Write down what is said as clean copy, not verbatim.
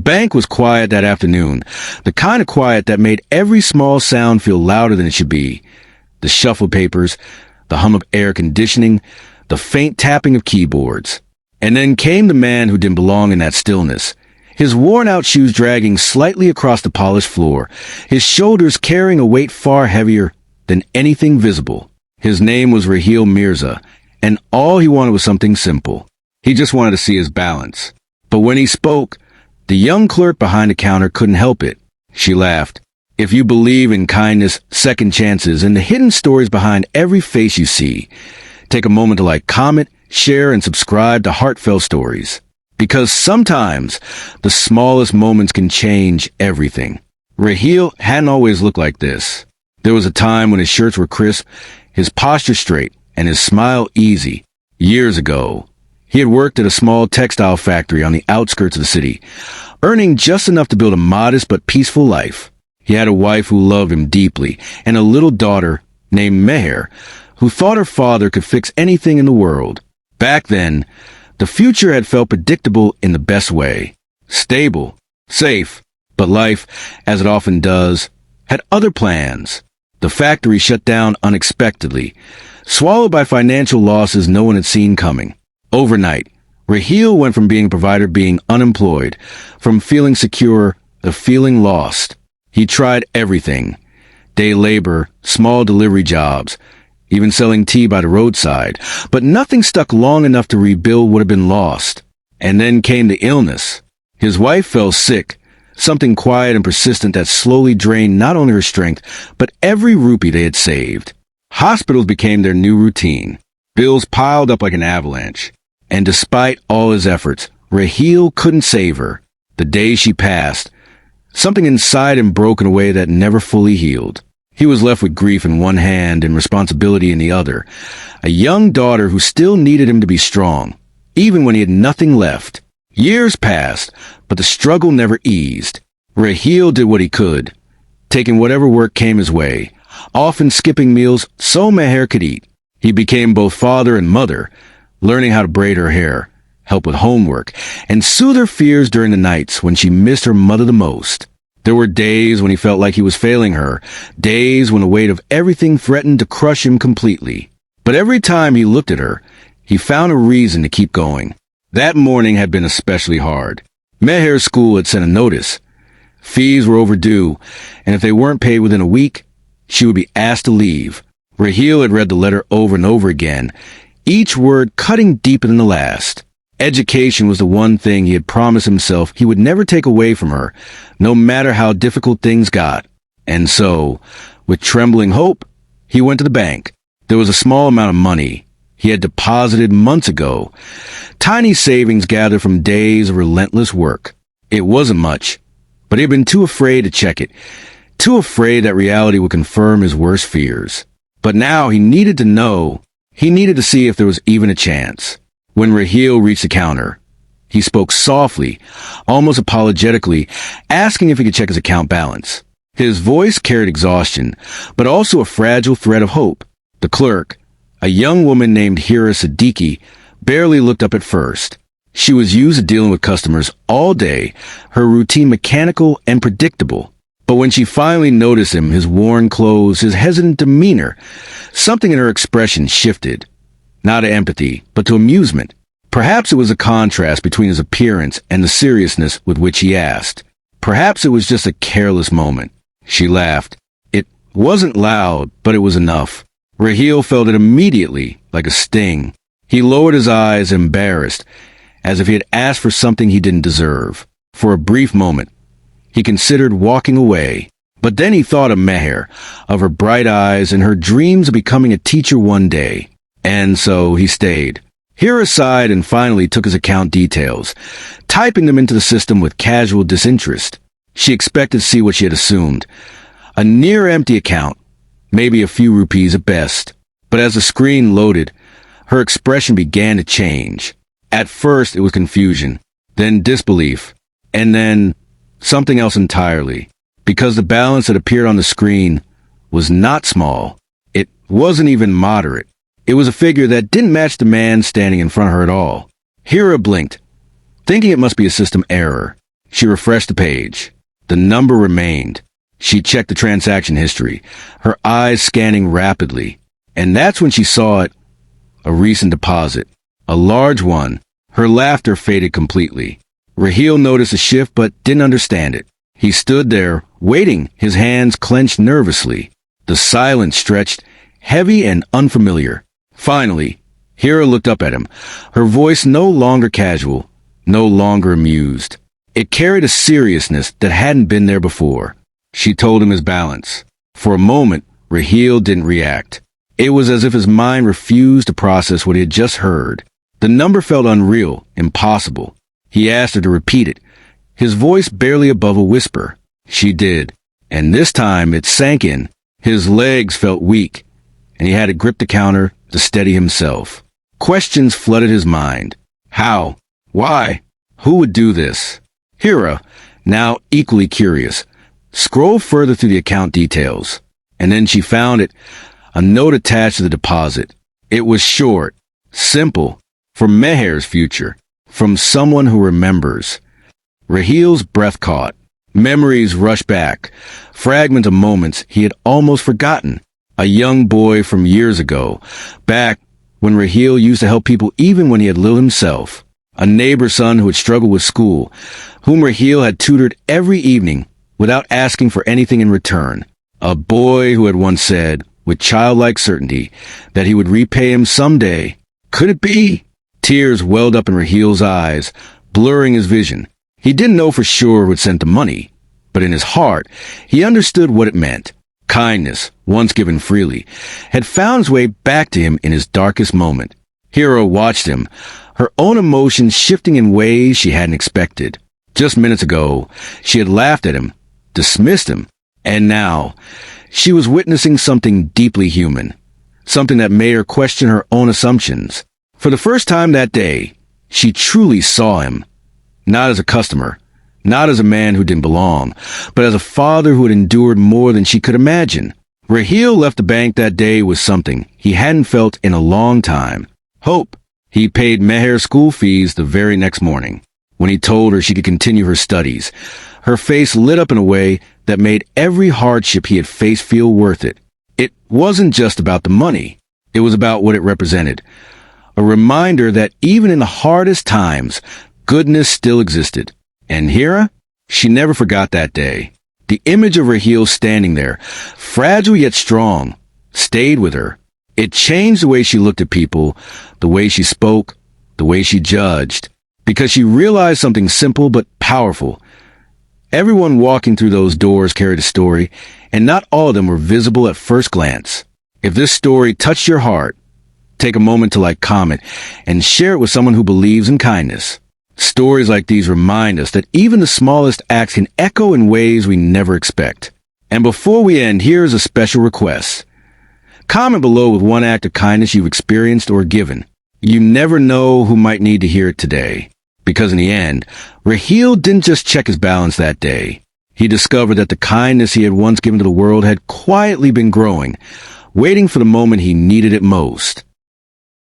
bank was quiet that afternoon, the kind of quiet that made every small sound feel louder than it should be. The shuffle of papers, the hum of air conditioning, the faint tapping of keyboards. And then came the man who didn't belong in that stillness. His worn-out shoes dragging slightly across the polished floor, his shoulders carrying a weight far heavier than anything visible. His name was Raheel Mirza, and all he wanted was something simple. He just wanted to see his balance. But when he spoke, the young clerk behind the counter couldn't help it. She laughed. If you believe in kindness, second chances, and the hidden stories behind every face you see, take a moment to like, comment, share, and subscribe to Heartfelt Stories. Because sometimes the smallest moments can change everything. Raheel hadn't always looked like this. There was a time when his shirts were crisp, his posture straight, and his smile easy. Years ago, he had worked at a small textile factory on the outskirts of the city, earning just enough to build a modest but peaceful life. He had a wife who loved him deeply, and a little daughter named Meher, who thought her father could fix anything in the world. Back then, the future had felt predictable in the best way. Stable, safe, but life, as it often does, had other plans. The factory shut down unexpectedly, swallowed by financial losses no one had seen coming. Overnight, Raheel went from being a provider to being unemployed, from feeling secure to feeling lost. He tried everything. Day labor, small delivery jobs, even selling tea by the roadside, but nothing stuck long enough to rebuild what had been lost. And then came the illness. His wife fell sick, something quiet and persistent that slowly drained not only her strength, but every rupee they had saved. Hospitals became their new routine. Bills piled up like an avalanche. And despite all his efforts, Raheel couldn't save her. The days she passed, something inside him broke in a way that never fully healed. He was left with grief in one hand and responsibility in the other. A young daughter who still needed him to be strong, even when he had nothing left. Years passed, but the struggle never eased. Raheel did what he could, taking whatever work came his way, often skipping meals so Meher could eat. He became both father and mother, learning how to braid her hair, help with homework, and soothe her fears during the nights when she missed her mother the most. There were days when he felt like he was failing her, days when the weight of everything threatened to crush him completely. But every time he looked at her, he found a reason to keep going. That morning had been especially hard. Meher's school had sent a notice. Fees were overdue, and if they weren't paid within a week, she would be asked to leave. Raheel had read the letter over and over again, each word cutting deeper than the last. Education was the one thing he had promised himself he would never take away from her, no matter how difficult things got. And so, with trembling hope, he went to the bank. There was a small amount of money he had deposited months ago, tiny savings gathered from days of relentless work. It wasn't much, but he had been too afraid to check it, too afraid that reality would confirm his worst fears. But now he needed to know, he needed to see if there was even a chance. When Raheel reached the counter, he spoke softly, almost apologetically, asking if he could check his account balance. His voice carried exhaustion, but also a fragile thread of hope. The clerk, a young woman named Hira Siddiqui, barely looked up at first. She was used to dealing with customers all day, her routine mechanical and predictable. But when she finally noticed him, his worn clothes, his hesitant demeanor, something in her expression shifted. Not to empathy, but to amusement. Perhaps it was a contrast between his appearance and the seriousness with which he asked. Perhaps it was just a careless moment. She laughed. It wasn't loud, but it was enough. Raheel felt it immediately, like a sting. He lowered his eyes, embarrassed, as if he had asked for something he didn't deserve. For a brief moment, he considered walking away. But then he thought of Meher, of her bright eyes and her dreams of becoming a teacher one day. And so he stayed. Hira sighed and finally took his account details, typing them into the system with casual disinterest. She expected to see what she had assumed. A near-empty account, maybe a few rupees at best. But as the screen loaded, her expression began to change. At first it was confusion, then disbelief, and then something else entirely. Because the balance that appeared on the screen was not small. It wasn't even moderate. It was a figure that didn't match the man standing in front of her at all. Hira blinked, thinking it must be a system error. She refreshed the page. The number remained. She checked the transaction history, her eyes scanning rapidly. And that's when she saw it. A recent deposit. A large one. Her laughter faded completely. Raheel noticed a shift but didn't understand it. He stood there, waiting, his hands clenched nervously. The silence stretched, heavy and unfamiliar. Finally, Hera looked up at him, her voice no longer casual, no longer amused. It carried a seriousness that hadn't been there before. She told him his balance. For a moment, Raheel didn't react. It was as if his mind refused to process what he had just heard. The number felt unreal, impossible. He asked her to repeat it, his voice barely above a whisper. She did, and this time it sank in. His legs felt weak, and he had to grip the counter to steady himself. Questions flooded his mind. How? Why? Who would do this? Hera, now equally curious, scrolled further through the account details, and then she found it, a note attached to the deposit. It was short, simple, from Meher's future, from someone who remembers. Raheel's breath caught. Memories rushed back, fragments of moments he had almost forgotten. A young boy from years ago, back when Raheel used to help people even when he had little himself. A neighbor's son who had struggled with school, whom Raheel had tutored every evening without asking for anything in return. A boy who had once said, with childlike certainty, that he would repay him someday. Could it be? Tears welled up in Raheel's eyes, blurring his vision. He didn't know for sure who had sent the money, but in his heart, he understood what it meant. Kindness, once given freely, had found its way back to him in his darkest moment. Hera watched him, her own emotions shifting in ways she hadn't expected. Just minutes ago, she had laughed at him, dismissed him, and now, she was witnessing something deeply human, something that made her question her own assumptions. For the first time that day, she truly saw him. Not as a customer, not as a man who didn't belong, but as a father who had endured more than she could imagine. Raheel left the bank that day with something he hadn't felt in a long time. Hope. He paid Meher's school fees the very next morning. When he told her she could continue her studies, her face lit up in a way that made every hardship he had faced feel worth it. It wasn't just about the money. It was about what it represented. A reminder that even in the hardest times, goodness still existed. And Hera? She never forgot that day. The image of Raheel standing there, fragile yet strong, stayed with her. It changed the way she looked at people, the way she spoke, the way she judged, because she realized something simple but powerful. Everyone walking through those doors carried a story, and not all of them were visible at first glance. If this story touched your heart, take a moment to comment and share it with someone who believes in kindness. Stories like these remind us that even the smallest acts can echo in ways we never expect. And before we end, here's a special request. Comment below with one act of kindness you've experienced or given. You never know who might need to hear it today. Because in the end, Raheel didn't just check his balance that day. He discovered that the kindness he had once given to the world had quietly been growing, waiting for the moment he needed it most.